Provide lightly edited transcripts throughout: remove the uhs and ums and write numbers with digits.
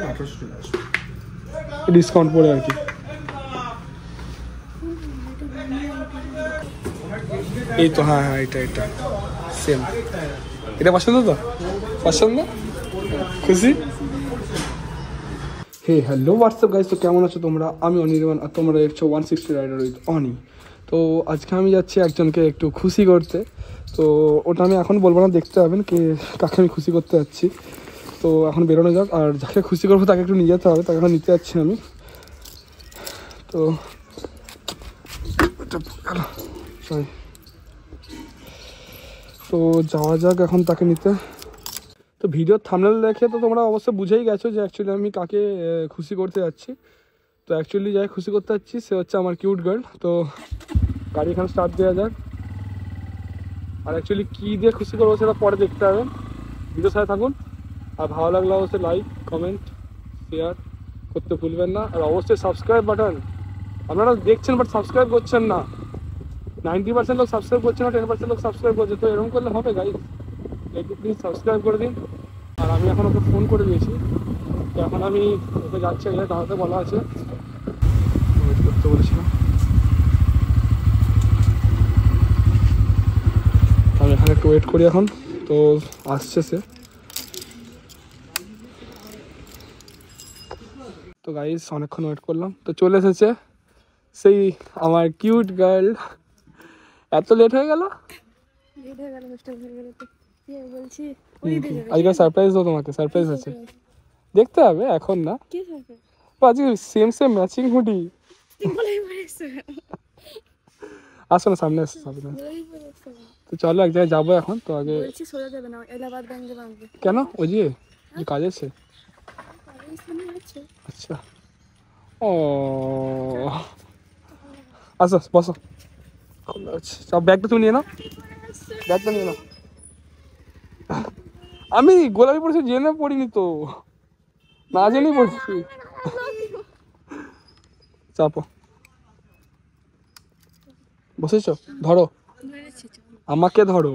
1800 চলে আসবে ডিসকাউন্ট পড়ে আর কি। এই তো হ্যাঁ হ্যাঁ, এটা এটা সেম। এটা পছন্দ তো? পছন্দ? খুশি? হে হ্যালো হোয়াটসঅ্যাপ গাইজ, তো কেমন আছো তোমরা? আমি অনির্বাণ আর তোমরা দেখছো 160 রাইডার উইথ অনি। তো আজকে আমি যাচ্ছি একজনকে একটু খুশি করতে। তো ওটা আমি এখন বলবো না, দেখতে পাবেন কি কাকে আমি খুশি করতে যাচ্ছি। তো এখন বেরোনো যাক, আর যাকে খুশি করবো তাকে একটু নিয়ে যেতে হবে, তাকে এখন নিতে যাচ্ছি আমি। তো সরি, তো যাওয়া যাক এখন তাকে নিতে। তো ভিডিওর থাম্বনেল দেখে তো তোমরা অবশ্যই বুঝেই গেছো যে অ্যাকচুয়ালি আমি কাকে খুশি করতে যাচ্ছি। তো অ্যাকচুয়ালি যাই খুশি করতে যাচ্ছি সে হচ্ছে আমার কিউট গার্ল। তো গাড়ি এখানে স্টার্ট দেওয়া যাক। আর অ্যাকচুয়ালি কী দিয়ে খুশি করবো সেটা পরে দেখতে হবে, ভিডিওর সাথে থাকুন। আর ভালো লাগলে অবশ্যই লাইক কমেন্ট শেয়ার করতে ভুলবেন না। আর অবশ্যই সাবস্ক্রাইব বাটন, আপনারা দেখছেন বাট সাবস্ক্রাইব করছেন না। 90% লোক সাবস্ক্রাইব করছে না, 10% লোক সাবস্ক্রাইব করছে। তো এরকম করলে হবে গাইজ, একটু প্লিজ সাবস্ক্রাইব করে দিন। আর আমি এখন ওকে ফোন করে দিয়েছি, তো এখন আমি ওকে যাচ্ছি, এখানে দাঁড়াতে বলা আছে, ওয়েট করতে বলেছিলাম। আমি এখানে একটু ওয়েট করি এখন, তো আসছে সে। তো গাইজ অনেকক্ষণ ওয়েট করলাম, তো চলে এসেছে সেই আমার কিউট গার্ল। এত লেট হয়ে গেল? আজকে সারপ্রাইজ দেবো তোমাকে, সারপ্রাইজ আছে, দেখতে হবে এখন না। আজকে সেম সেম ম্যাচিং হুডি। আসো না, সামনে আসছে সামনে। তো চলো এক জায়গায় যাবো এখন। তো আগে কেন? ওই যে কাজ আছে। আচ্ছা, ও আচ্ছা বসো। আচ্ছা ব্যাগটা তুমি নিয়ে নাও, ব্যাগটা নিয়ে নাও। আমি গোলাপি পড়েছি জেনে পড়িনি তো, না জেনেই পড়েছি। চাপো, বসেছো? ধরো, আমাকে ধরো।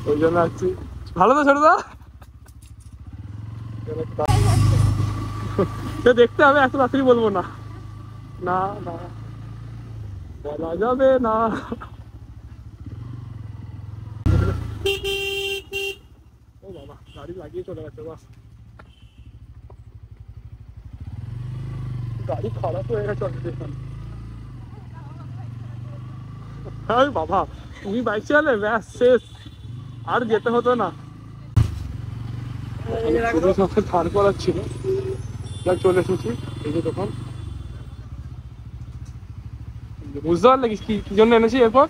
ওই জন্য আসছি। ভালো তো ছোট দা? দেখতে হবে, এত তাড়াতাড়ি বলবো না, না না বলা যাবে না। ও বাবা, গাড়ি লাগিয়ে চলে গেছে, বাস গাড়ি খারাপ হয়ে গেছে অলরেডি। হ্যাঁ বাবা, তুমি বাইক চালালে ব্যাস শেষ, আর যেতে হতো না। ধার করার ছিল, চলে এসেছি এই যে দোকান। বুঝতে পারলে কি কি জন্য এনেছি? এরপর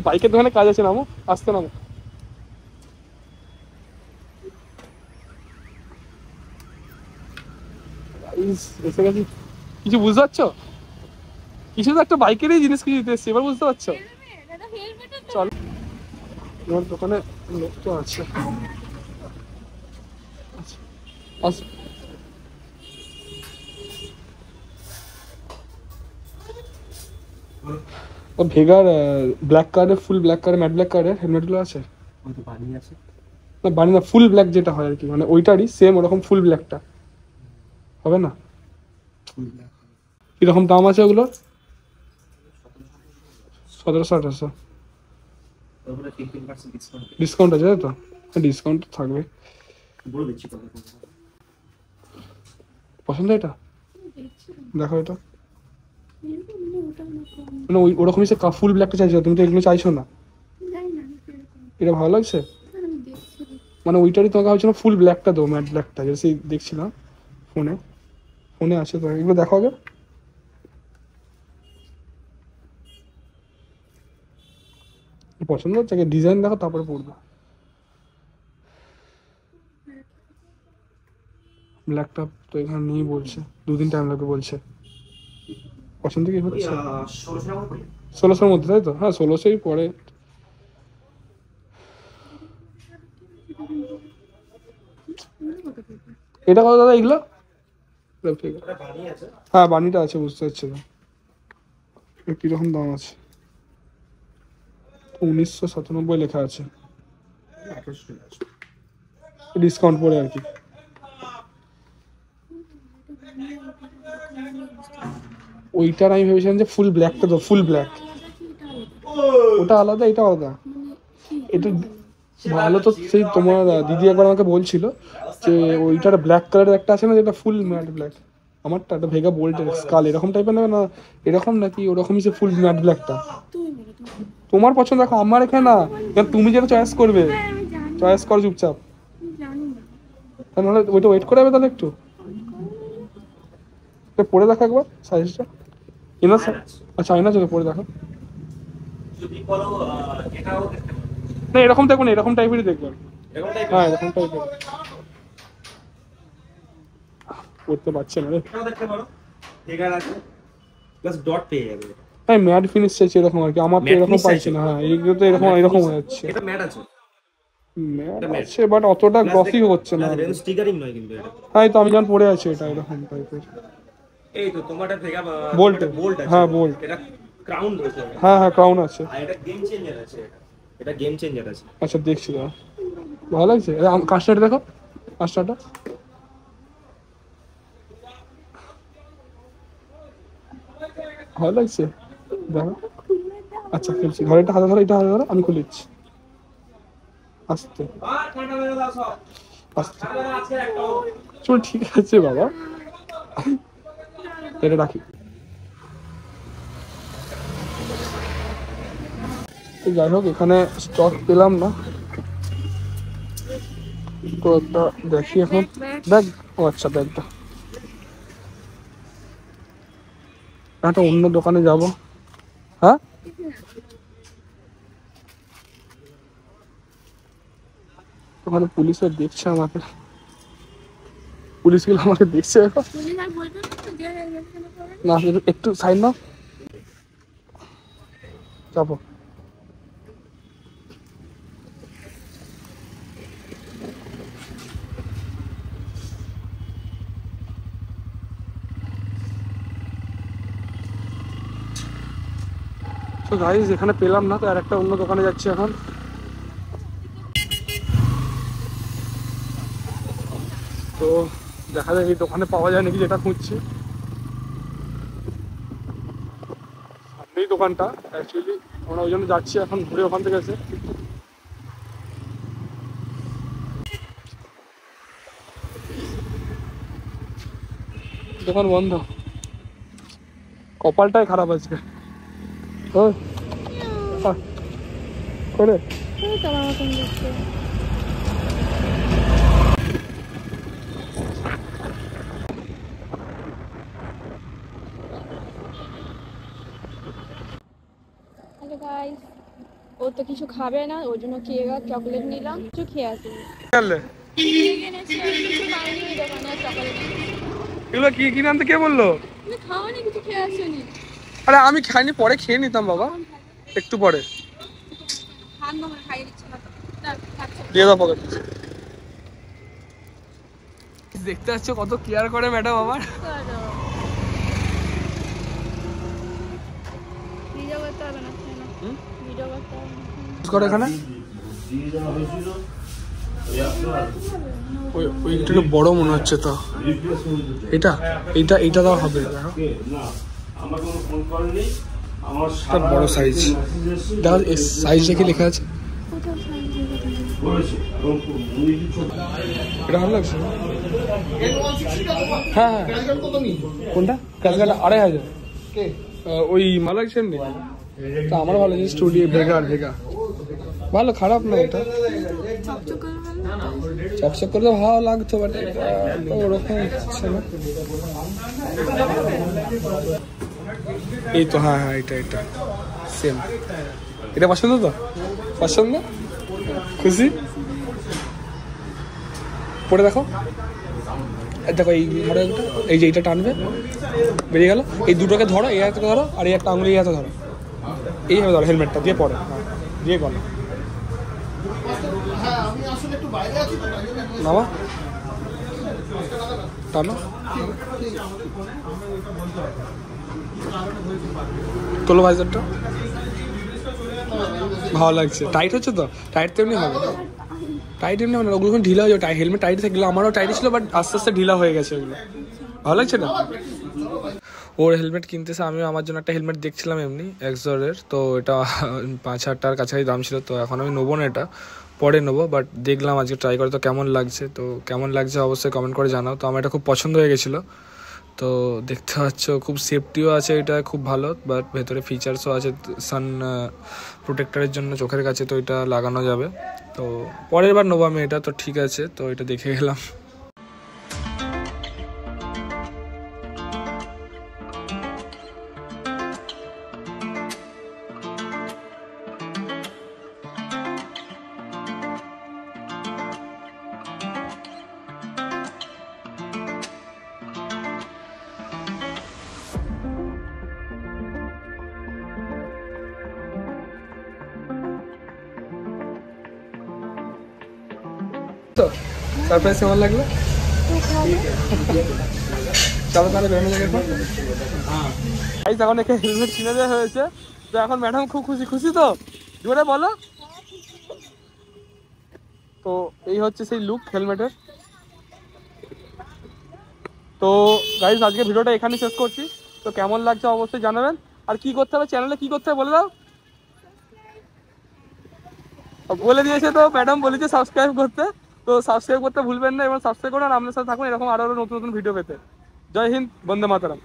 বাইকের দোকানে কাজ আছে, নামো, আসতে নামো। এসে গেছি। কিছু বুঝতে পারছো? কিছু তো একটা বাইকেরই জিনিস কিছু দিতে এসছি, এবার বুঝতে পারছো? চলো, তোমার দোকানে লোক তো আছে। আচ্ছা ও ভেগার ব্ল্যাক কার্ডের, ফুল ব্ল্যাক কার্ডের, ম্যাট ব্ল্যাক কার্ডের হেলমেটগুলো আছে না? বানি না, ফুল ব্ল্যাক যেটা হয় আর কি, মানে ওইটারই সেম ওরকম ফুল ব্ল্যাকটা হবে না? কিরকম দাম আছে ওগুলো? 1700-1800 ডিসকাউন্ট আছে তো? ডিসকাউন্ট থাকবে। পছন্দ এটা? দেখো এটা, মানে ওই ওরকমই সে ফুল ব্ল্যাকটা চাইছো, তুমি তো এগুলো চাইছো না। এটা ভালো লাগছে, মানে ওইটারই তোমাকে ভাবছিলাম ফুল ব্ল্যাকটা দেবো, ম্যাট ব্ল্যাকটা, যেটা সেই দেখছিলাম ফোনে, ফোনে আছে তো। এগুলো দেখো আগে, পছন্দ হচ্ছে আগে ডিজাইন দেখো তারপরে পড়বো। ব্ল্যাকটা তো এখানে নেই বলছে, 2 দিন টাইম লাগবে বলছে। পছন্দ কি হচ্ছে? 1600-র মধ্যে তাই তো? হ্যাঁ 1600ই পড়ে। এটা কত দাদা এগুলো? হ্যাঁ বানিটা আছে, বুঝতে পারছি না। কিরকম দাম আছে? 1997 লেখা আছে, ডিসকাউন্ট পড়ে আর কি। ওইটার আমি ভেবেছিলাম যে ফুল ব্ল্যাকটা, তো ফুল ব্ল্যাক ওটা আলাদা, এটা আলাদা। এটা ভালো তো, সেই তোমার দিদি একবার আমাকে বলছিল যে ওইটার ব্ল্যাক কালারের একটা আছে না, যেটা ফুল ম্যাট ব্ল্যাক। আমারটা একটা ভেগা বোল্টের স্কাল এরকম টাইপের নেবে না, এরকম নাকি ওরকমই সে ফুল ম্যাট ব্ল্যাকটা? তোমার পছন্দ দেখো, আমার এখানে না, তুমি যেটা চয়েস করবে চয়েস করো চুপচাপ। তাহলে ওইটা ওয়েট করে যাবে তাহলে একটু পরে দেখো একবার সাইজটা। আচ্ছা আয়না চোখে পরে দেখো না, এরকম দেখো না, এরকম টাইপেরই দেখবে। হ্যাঁ এরকম টাইপের করতে পারছে না রে। হ্যাঁ ম্যাট ফিনিশ চাইছে এরকম আর কি, আমার তো এরকম পাইছি না। হ্যাঁ এইগুলো তো এরকম এরকম হয়ে যাচ্ছে। ম্যাট আছে বাট অতটা গ্লসি হচ্ছে না। হ্যাঁ তো আমি যখন পরে আছি এটা এরকম টাইপের। এই তো তোমারটা থেকে বোল্ট, হ্যাঁ বোল্ট, এটা ক্রাউন রয়েছে। হ্যাঁ হ্যাঁ ক্রাউন আছে, আর এটা গেম চেঞ্জার আছে, এটা গেম চেঞ্জার আছে। আচ্ছা দেখছি দাদা, ভালো লাগছে। কাস্টমারটা দেখো, কাস্টমারটা ভালো লাগছে দেখো। আচ্ছা খুলছি, ধরো এটা হাতে ধরো, এটা হাতে ধরো, আমি খুলে দিচ্ছি আস্তে আস্তে। চল ঠিক আছে বাবা, এটা রাখি। যাই হোক এখানে স্টক পেলাম না, তো একটা দেখি এখন ব্যাগ। ও আচ্ছা ব্যাগটা, একটা অন্য দোকানে যাব। হ্যাঁ ওখানে পুলিশে দেখছে আমাকে, পুলিশগুলো আমাকে দেখছে এখন। না একটু সাইড নাও, যাবো। তো গাইস এখানে পেলাম না, তো আর একটা অন্য দোকানে যাচ্ছি এখন। তো দেখা যায় এই দোকানে পাওয়া যায় নাকি যেটা খুঁজছি। সামনেই দোকানটা অ্যাকচুয়ালি, আমরা ওই জন্য যাচ্ছি এখন ঘুরে ওখান থেকে এসে। দোকান বন্ধ, কপালটাই খারাপ আজকে। করে হ্যালো গাইস, ও তো কিছু খাবে না, ওর জন্য কেক আর চকলেট নিলাম, কিছু খেয়ে আসি। এগুলো কি কিনে আনতে কে বললো? খাওয়ানি কিছু খেয়ে আসেনি। আরে আমি খাইনি, পরে খেয়ে নিতাম বাবা, একটু পরে দিয়ে দাও পকেট। দেখতে পাচ্ছ কত কেয়ার করে ম্যাডাম আমার। এখানে ওইটাকে বড় মনে হচ্ছে তো, এটা এইটা এইটা দাও হবে বড় সাইজ। দেখো সাইজটা কি লেখা আছে, এটা ভালো লাগছে। হ্যাঁ হ্যাঁ কোনটা ক্যাশগার্ড 2500, ওই ভালো লাগছে এমনি। তা আমার ভালো লাগছে স্টুডিও ভেগা, আর ভেগা ভালো, খারাপ না। এটা চকচক করলে ভালো লাগতো, বাট এটা ওরকম হচ্ছে না। এই তো হ্যাঁ হ্যাঁ এটা এটা সেম, এটা পছন্দ তো, পছন্দ, খুশি। পরে দেখো, দেখো এই মডেলটা, এই যে এইটা টানবে বেরিয়ে গেল। এই দুটোকে ধরো, এই হাতে ধরো আর এই একটা আঙুলি এই হাতে ধরো, এইভাবে ধরো হেলমেটটা দিয়ে পরে, হ্যাঁ দিয়ে গেল নামা টানো। তোলো ভাইজারটা, ভালো লাগছে। টাইট হচ্ছে তো, টাইট তো এমনি হবে, টাইট এমনি হবে না, ওগুলো ঢিলা হয়ে যাবে। হেলমেট টাইট থাকলে, আমারও টাইট ছিল বাট আস্তে আস্তে ঢিলা হয়ে গেছে ওগুলো। ভালো লাগছে না? ওর হেলমেট কিনতেছে, আমিও আমার জন্য একটা হেলমেট দেখছিলাম এমনি এক্সরের, তো এটা 5,000 টাকার কাছাকাছি দাম ছিল। তো এখন আমি নেবো না, এটা পরে নেবো, বাট দেখলাম আজকে ট্রাই করে তো কেমন লাগছে। তো কেমন লাগছে অবশ্যই কমেন্ট করে জানাও। তো আমার এটা খুব পছন্দ হয়ে গেছিলো। তো দেখতে পাচ্ছ খুব সেফটিও আছে, এটা খুব ভালো, বাট ভেতরে ফিচার্সও আছে সান প্রোটেক্টরের জন্য চোখের কাছে, তো এটা লাগানো যাবে। তো পরের বার নেবো আমি এটা। তো ঠিক আছে, তো এটা দেখে গেলাম। তো সারপ্রাইজ কেমন লাগলো? চলো তাহলে বেরোনো যাবে। এখন একে হেলমেট কিনে দেওয়া হয়েছে, তো এখন ম্যাডাম খুব খুশি। খুশি তো? জোরে বলো। তো এই হচ্ছে সেই লুক হেলমেটের। তো গাইস আজকে ভিডিওটা এখানে শেষ করছি। তো কেমন লাগছে অবশ্যই জানাবেন। আর কি করতে হবে চ্যানেলে, কি করতে হবে বলে দাও। বলে দিয়েছে তো ম্যাডাম, বলেছে সাবস্ক্রাইব করতে। তো সাবস্ক্রাইব করতে ভুলবেন না এবং সাবস্ক্রাইব করুন। আর আপনার সাথে থাকুন এরকম আরো নতুন নতুন ভিডিও পেতে। জয় হিন্দ, বন্দে মাতরম।